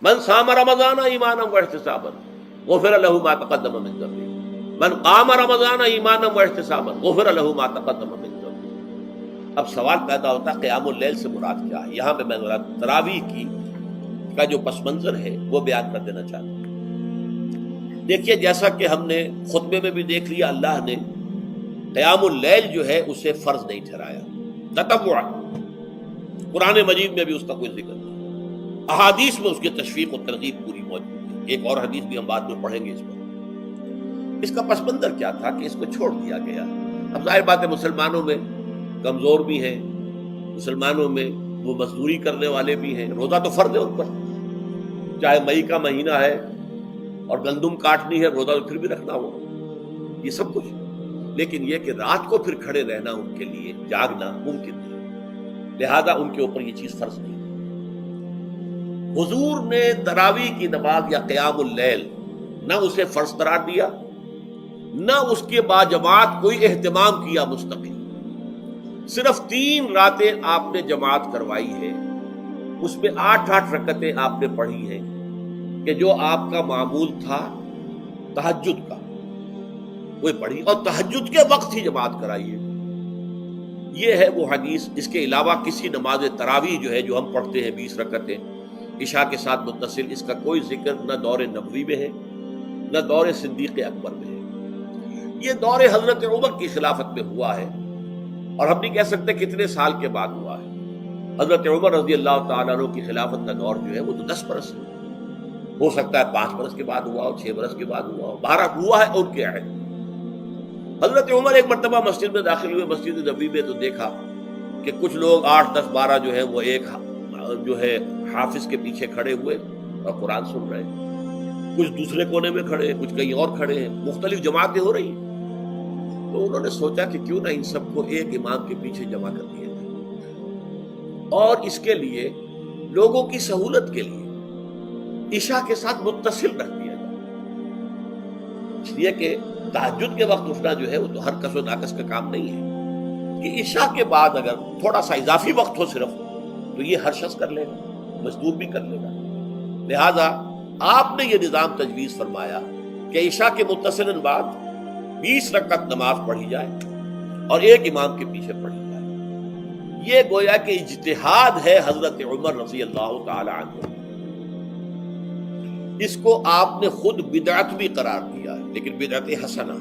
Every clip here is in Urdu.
من صام رمضان ایمانا واحتسابا غفر له ما تقدم من ذنبه من قام رمضان ایمانا واحتسابا غفر له ما تقدم من ذنبه۔ اب سوال پیدا ہوتا ہے قیام اللیل سے مراد کیا ہے؟ یہاں پہ میں تراویح کی کا جو پس منظر ہے وہ بیان کر دینا چاہتا ہوں۔ دیکھیے جیسا کہ ہم نے خطبے میں بھی دیکھ لیا، اللہ نے قیام اللیل جو ہے اسے فرض نہیں ٹھہرایا، تطوع۔ قرآن مجید میں بھی اس کا کوئی ذکر نہیں، احادیث میں اس کی تشویق و ترغیب پوری موجود ہے۔ ایک اور حدیث بھی ہم بعد میں پڑھیں گے اس پر۔ اس کا پس منظر کیا تھا کہ اس کو چھوڑ دیا گیا۔ اب ظاہر بات ہے مسلمانوں میں کمزور بھی ہیں، مسلمانوں میں وہ مزدوری کرنے والے بھی ہیں، روزہ تو فرض ہے ان پر، چاہے مئی کا مہینہ ہے اور گندم کاٹنی ہے، روزہ تو پھر بھی رکھنا ہوگا، یہ سب کچھ۔ لیکن یہ کہ رات کو پھر کھڑے رہنا ان کے لیے، جاگنا ممکن نہیں، لہذا ان کے اوپر یہ چیز فرض نہیں۔ حضور نے تراویح کی نماز یا قیام اللیل نہ اسے فرض قرار دیا، نہ اس کے بعد جماعت کوئی اہتمام کیا مستقل۔ صرف 3 راتیں آپ نے جماعت کروائی ہے، اس میں 8 رکعتیں آپ نے پڑھی ہیں کہ جو آپ کا معمول تھا تہجد کا، وہ پڑھی، اور تہجد کے وقت ہی جماعت کرائی ہے۔ یہ ہے وہ حدیث۔ اس کے علاوہ کسی نماز تراویح جو ہے جو ہم پڑھتے ہیں 20 رکعتیں عشاء کے ساتھ متصل، اس کا کوئی ذکر نہ دور نبوی میں ہے نہ دور صدیق اکبر میں ہے۔ یہ دور حضرت عمر کی خلافت میں ہوا ہے، اور ہم نہیں کہہ سکتے کتنے سال کے بعد ہوا ہے۔ حضرت عمر رضی اللہ تعالیٰ عنہ کی خلافت کا دور جو ہے وہ تو 10 برس ہے، ہو سکتا ہے 5 برس کے بعد ہوا ہو، 6 برس کے بعد ہوا ہو، 12 ہوا ہے ان کے عہد۔ حضرت عمر ایک مرتبہ مسجد میں داخل ہوئے، مسجد نبوی میں، تو دیکھا کہ کچھ لوگ 8 10 12 جو ہے وہ ایک جو ہے حافظ کے پیچھے کھڑے ہوئے اور قرآن سن رہے ہیں، کچھ دوسرے کونے میں کھڑے ہیں، کچھ کہیں اور کھڑے ہیں، مختلف جماعتیں ہو رہی ہیں۔ تو انہوں نے سوچا کہ کیوں نہ ان سب کو ایک امام کے پیچھے جمع کر دیا جائے، اور اس کے لیے لوگوں کی سہولت کے لیے عشاء کے ساتھ متصل رکھ دیا جائے، اس لیے کہ تہجد کے وقت اٹھنا جو ہے وہ تو ہر کس و ناقص کا کام نہیں ہے، کہ عشاء کے بعد اگر تھوڑا سا اضافی وقت ہو صرف، تو یہ ہر شخص کر لے گا، مزدور بھی کر لے گا۔ لہذا آپ نے یہ نظام تجویز فرمایا کہ عشاء کے متصل بعد 20 رکعت نماز پڑھی جائے اور ایک امام کے پیچھے پڑھی جائے۔ یہ گویا کہ اجتہاد ہے حضرت عمر رضی اللہ تعالی عنہ، اس کو آپ نے خود بدعت بھی قرار دیا ہے، لیکن بدعت حسنہ۔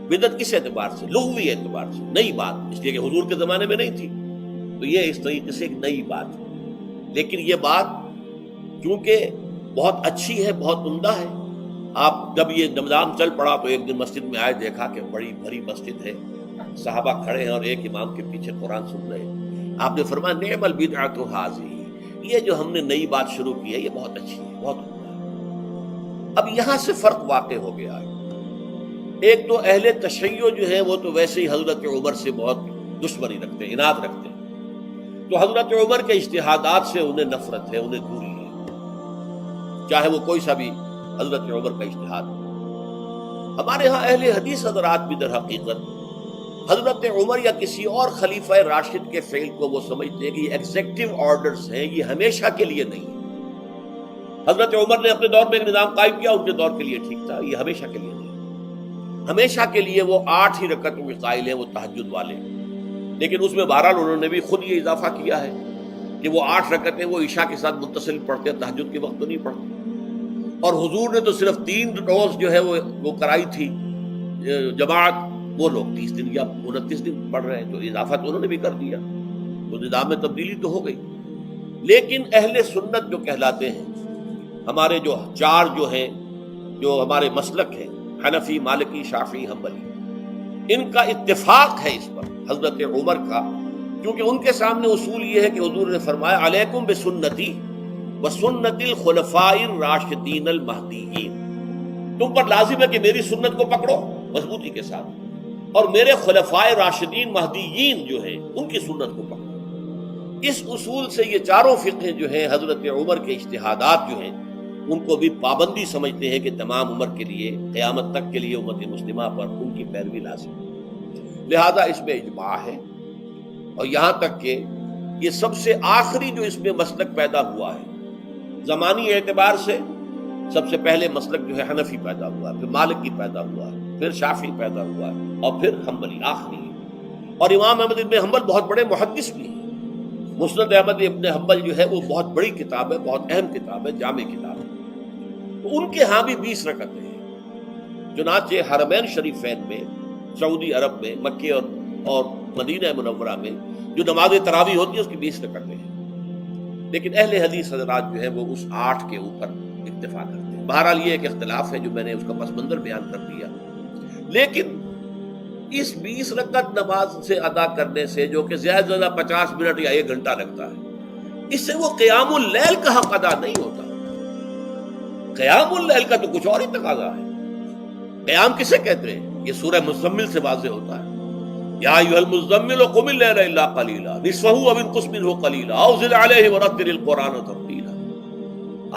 بدعت کس اعتبار سے؟ لغوی اعتبار سے، نئی بات، اس لیے کہ حضور کے زمانے میں نہیں تھی، تو یہ اس طریقے سے ایک نئی بات ہے۔ لیکن یہ بات چونکہ بہت اچھی ہے، بہت عمدہ ہے۔ آپ جب یہ نظام چل پڑا تو ایک دن مسجد میں آئے، دیکھا کہ بڑی بھری مسجد ہے، صحابہ کھڑے ہیں اور ایک امام کے پیچھے قرآن سن رہے ہیں۔ آپ نے فرمایا نعم البدعۃ ھذہ، یہ جو ہم نے نئی بات شروع کی ہے یہ بہت اچھی ہے، بہت عمدہ ہے۔ اب یہاں سے فرق واقع ہو گیا ہے۔ ایک تو اہل تشیع جو ہے وہ تو ویسے ہی حضرت عمر سے بہت دشمنی رکھتے ہیں، عناد رکھتے ہیں، تو حضرت عمر کے اجتہادات سے انہیں نفرت ہے، انہیں دوری ہے، چاہے وہ کوئی سا بھی حضرت عمر کا اجتہاد ہو۔ ہمارے ہاں اہل حدیث حضرات بھی در حقیقت حضرت عمر یا کسی اور خلیفہ راشد کے فعل کو وہ سمجھتے ہیں کہ یہ ایگزیکٹو آرڈرز ہیں، یہ ہمیشہ کے لیے نہیں ہے۔ حضرت عمر نے اپنے دور میں ایک نظام قائم کیا، ان کے دور کے لیے ٹھیک تھا، یہ ہمیشہ کے لیے نہیں۔ ہمیشہ کے لیے وہ 8 ہی رکعتوں کے قائل ہیں، وہ تہجد والے، لیکن اس میں بہرحال انہوں نے بھی خود یہ اضافہ کیا ہے کہ وہ 8 رکعتیں وہ عشاء کے ساتھ متصل پڑھتے ہیں، تہجد کے وقت تو نہیں پڑھتے۔ اور حضور نے تو صرف 3 روز جو ہے وہ کرائی تھی جماعت، وہ لوگ 30 دن یا 29 دن پڑھ رہے ہیں، تو اضافہ تو انہوں نے بھی کر دیا، تو نظام میں تبدیلی تو ہو گئی۔ لیکن اہل سنت جو کہلاتے ہیں، ہمارے جو 4 جو ہیں، جو ہمارے مسلک ہیں، حنفی، مالکی، شافعی، حنبلی، ان کا اتفاق ہے اس پر حضرت عمر کا، کیونکہ ان کے سامنے اصول یہ ہے کہ حضور نے فرمایا علیکم بسنتی وسنت الخلفاء الراشدین المہدیین، تم پر لازم ہے کہ میری سنت کو پکڑو مضبوطی کے ساتھ، اور میرے خلفاء راشدین مہدیین جو ہیں ان کی سنت کو پکڑو۔ اس اصول سے یہ چاروں فقہ جو ہیں حضرت عمر کے اجتہادات جو ہیں ان کو بھی پابندی سمجھتے ہیں کہ تمام عمر کے لیے، قیامت تک کے لیے امت مسلمہ پر ان کی پیروی لازم ہے، لہذا اس میں اجماع ہے۔ اور یہاں تک کہ یہ سب سے آخری جو اس میں مسلک پیدا ہوا ہے زمانی اعتبار سے سب سے پہلے مسلک جو ہے حنفی پیدا ہوا، پھر مالکی پیدا ہوا، پھر شافعی پیدا ہوا، اور پھر حنبلی آخری۔ اور امام احمد ابن حنبل بہت بڑے محدث بھی ہیں۔ مسند احمد ابن حنبل جو ہے وہ بہت بڑی کتاب ہے، بہت اہم کتاب ہے، جامع کتاب ہے۔ تو ان کے ہاں بھی 20 رکعتیں ہیں۔ چنانچہ حرمین شریفین میں، سعودی عرب میں، مکے اور مدینہ منورہ میں جو نماز تراویح ہوتی ہے اس کی 20 رکعتیں ہیں، لیکن اہل حدیث حضرات جو ہے وہ اس 8 کے اوپر اکتفا کرتے ہیں۔ بہرحال یہ ایک اختلاف ہے جو میں نے اس کا پس منظر بیان کر دیا، لیکن اس 20 رکعت نماز سے ادا کرنے سے، جو کہ زیادہ سے زیادہ 50 منٹ یا 1 گھنٹہ لگتا ہے، اس سے وہ قیام اللیل کا حق ادا نہیں ہوتا۔ قیام اللیل کا تو کچھ اور ہی تقاضا ہے۔ قیام کسے کہتے ہیں؟ یہ سورہ مزمل سے واضح ہوتا ہے۔ یا ایھا المزمل قم اللیل الا قلیلا نصفہ او انقص منہ قلیلا او زد علیہ ورتل القرآن ترتیلا۔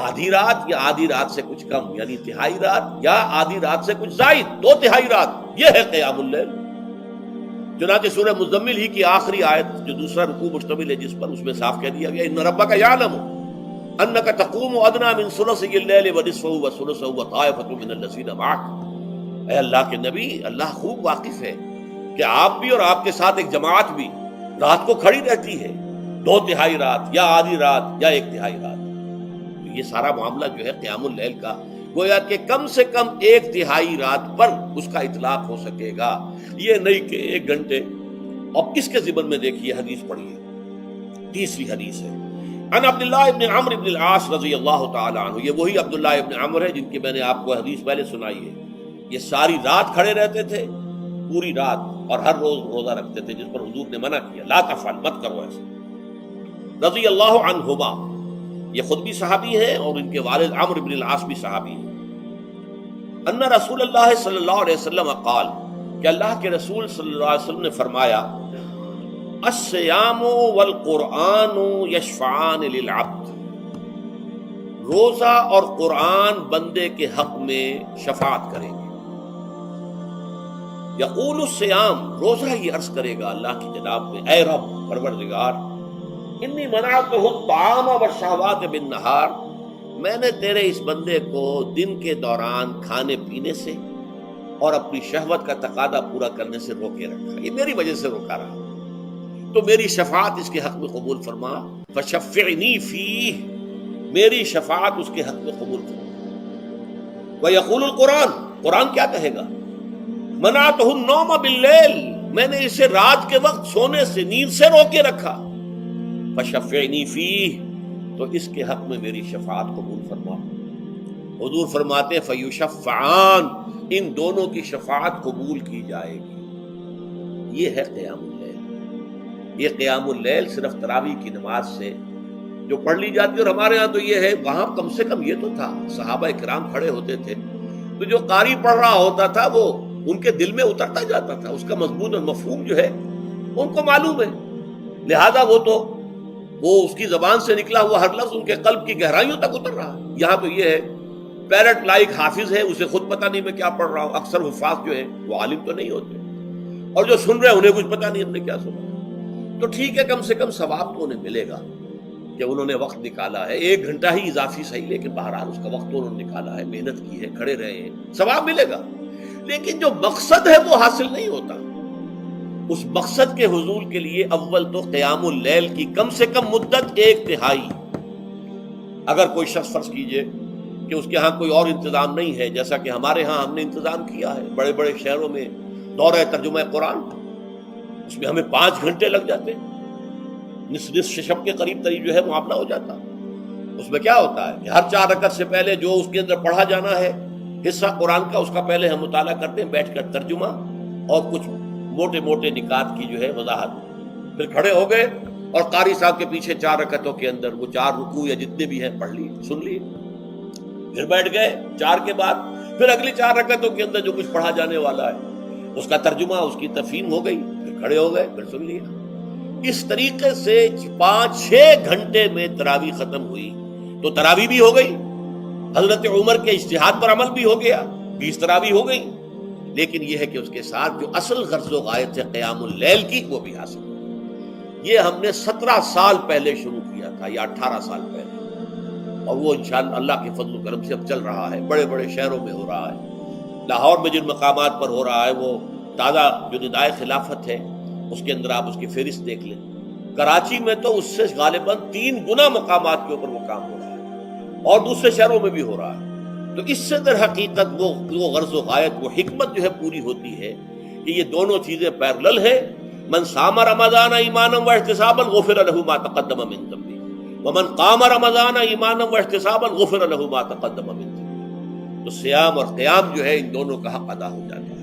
آدھی رات یا آدھی رات سے کچھ کم، یعنی تہائی رات، یا آدھی رات سے کچھ زائد، 2/3 رات، یہ ہے قیام اللیل۔ چنانچہ سورہ مزمل ہی کی آخری آیت جو دوسرا رکوع مشتمل ہے جس پر، اس میں صاف کہہ دیا گیا ان ربک یعلم انک تقوم ادنی من ثلثی اللیل ونصفہ وثلثہ وطائفۃ من الذین معک۔ اے اللہ کے نبی، اللہ خوب واقف ہے کہ آپ بھی اور آپ کے ساتھ ایک جماعت بھی رات کو کھڑی رہتی ہے، 2/3 رات یا آدھی رات یا 1/3 رات۔ یہ سارا معاملہ جو ہے قیام اللیل کا، گویا کہ کم سے کم 1/3 رات پر اس کا اطلاق ہو سکے گا، یہ نہیں کہ 1 گھنٹے۔ اب اس کے ضمن میں دیکھیے حدیث پڑھیے، تیسری حدیث ہے عن عبداللہ ابن عمرو ابن العاص رضی اللہ تعالی عنہ۔ یہ وہی عبداللہ ابن عمرو ہے جن کی میں نے آپ کو حدیث پہلے سنائی ہے۔ یہ ساری رات کھڑے رہتے تھے، پوری رات، اور ہر روز روزہ رکھتے تھے، جس پر حضور نے منع کیا، لا تفعل، مت کرو ایسے۔ رضی اللہ عنہما، یہ خود بھی صحابی ہیں اور ان کے والد عمرو بن العاص بھی صحابی ہیں۔ ان رسول اللہ صلی اللہ علیہ وسلم قال، کہ اللہ کے رسول صلی اللہ علیہ وسلم نے فرمایا، الصیام والقرآن یشفعان للعبد، روزہ اور قرآن بندے کے حق میں شفاعت کریں گے۔ یقول الصیام، روزہ یہ عرض کرے گا اللہ کی جناب میں، اے رب پروردگار، انی منعتہ الطعام والشہوات بالنہار، میں نے تیرے اس بندے کو دن کے دوران کھانے پینے سے اور اپنی شہوت کا تقاضا پورا کرنے سے روکے رکھا، یہ میری وجہ سے روکا رہا، تو میری شفاعت اس کے حق میں قبول فرما، فشفعنی فیہ، میری شفاعت اس کے حق میں قبول فرما۔ ویقول القرآن، قرآن کیا کہے گا؟ منعتہ النوم باللیل، میں نے اسے رات کے وقت سونے سے، نیند سے روکے رکھا، فشفعنی فیہ، تو اس کے حق میں میری شفاعت قبول فرما۔ حضور فرماتے فیشفعان، ان دونوں کی شفاعت قبول کی جائے گی۔ یہ ہے قیام اللیل۔ یہ قیام اللیل صرف تراویح کی نماز سے جو پڑھ لی جاتی ہے، اور ہمارے ہاں تو یہ ہے، وہاں کم سے کم یہ تو تھا، صحابہ کرام کھڑے ہوتے تھے تو جو قاری پڑھ رہا ہوتا تھا وہ ان کے دل میں اترتا جاتا تھا، اس کا مضمون اور مفہوم جو ہے ان کو معلوم ہے، لہذا وہ اس کی زبان سے نکلا ہوا ہر لفظ ان کے قلب کی گہرائیوں تک اتر رہا۔ یہاں تو یہ ہے پیرٹ لائک حافظ ہے، اسے خود پتہ نہیں میں کیا پڑھ رہا ہوں۔ اکثر حفاظ جو ہے وہ عالم تو نہیں ہوتے، اور جو سن رہے ہیں انہیں کچھ پتہ نہیں ہم نے کیا سنا، تو ٹھیک ہے، کم سے کم ثواب تو انہیں ملے گا کہ انہوں نے وقت نکالا ہے، 1 گھنٹہ ہی اضافی صحیح، لیکن بہرحال اس کا وقت تو انہوں نے نکالا ہے، محنت کی ہے، کھڑے رہے ہیں، ثواب ملے گا۔ لیکن جو مقصد ہے وہ حاصل نہیں ہوتا۔ اس مقصد کے حصول کے لیے اول تو قیام اللیل کی کم سے کم مدت 1/3۔ اگر کوئی شخص فرض کیجئے کہ اس کے ہاں کوئی اور انتظام نہیں ہے، جیسا کہ ہمارے ہاں ہم نے انتظام کیا ہے، بڑے بڑے شہروں میں دورہ ترجمہ قرآن، اس میں ہمیں 5 گھنٹے لگ جاتے، نصف شب کے قریب جو ہے معاملہ ہو جاتا۔ اس میں کیا ہوتا ہے کہ ہر 4 رکعت سے پہلے جو اس کے اندر پڑھا جانا ہے حصہ قرآن کا، اس کا پہلے ہم مطالعہ کرتے ہیں بیٹھ کر، ترجمہ اور کچھ موٹے موٹے نکات کی جو ہے وضاحت، پھر کھڑے ہو گئے اور قاری صاحب کے پیچھے 4 رکعتوں کے اندر وہ 4 رکوع یا جتنے بھی ہیں پڑھ لی، سن لی، پھر بیٹھ گئے 4 کے بعد، پھر اگلی 4 رکعتوں کے اندر جو کچھ پڑھا جانے والا ہے اس کا ترجمہ، اس کی تفہیم ہو گئی، پھر کھڑے ہو گئے، پھر سن لیا۔ اس طریقے سے 5-6 گھنٹے میں تراویح ختم ہوئی، تو تراویح بھی ہو گئی، حضرت عمر کے اجتہاد پر عمل بھی ہو گیا، 20 تراویح ہو گئی، لیکن یہ ہے کہ اس کے ساتھ جو اصل غرض و غایت ہے قیام اللیل کی وہ بھی حاصل ہوئی۔ یہ ہم نے 17 سال پہلے شروع کیا تھا یا 18 سال پہلے، اور وہ انشاءاللہ اللہ کے فضل و کرم سے اب چل رہا ہے، بڑے بڑے شہروں میں ہو رہا ہے۔ لاہور میں جن مقامات پر ہو رہا ہے وہ تازہ جو ندائے خلافت ہے اس کے اندر آپ اس کی فہرست دیکھ لیں۔ کراچی میں تو اس سے غالباً 3 گنا مقامات کے اوپر وہ کام ہو رہا ہے، اور دوسرے شہروں میں بھی ہو رہا ہے۔ تو اس سے در حقیقت وہ غرض و غایت، وہ حکمت جو ہے پوری ہوتی ہے کہ یہ دونوں چیزیں پیرلل ہیں۔ من صام رمضان ایمانا واحتسابا غفر له ما تقدم من ذنبه ومن قام رمضان ایمانا واحتسابا غفر له ما تقدم من ذنبه۔ تو صیام اور قیام جو ہے ان دونوں کا حق ادا ہو جاتا ہے۔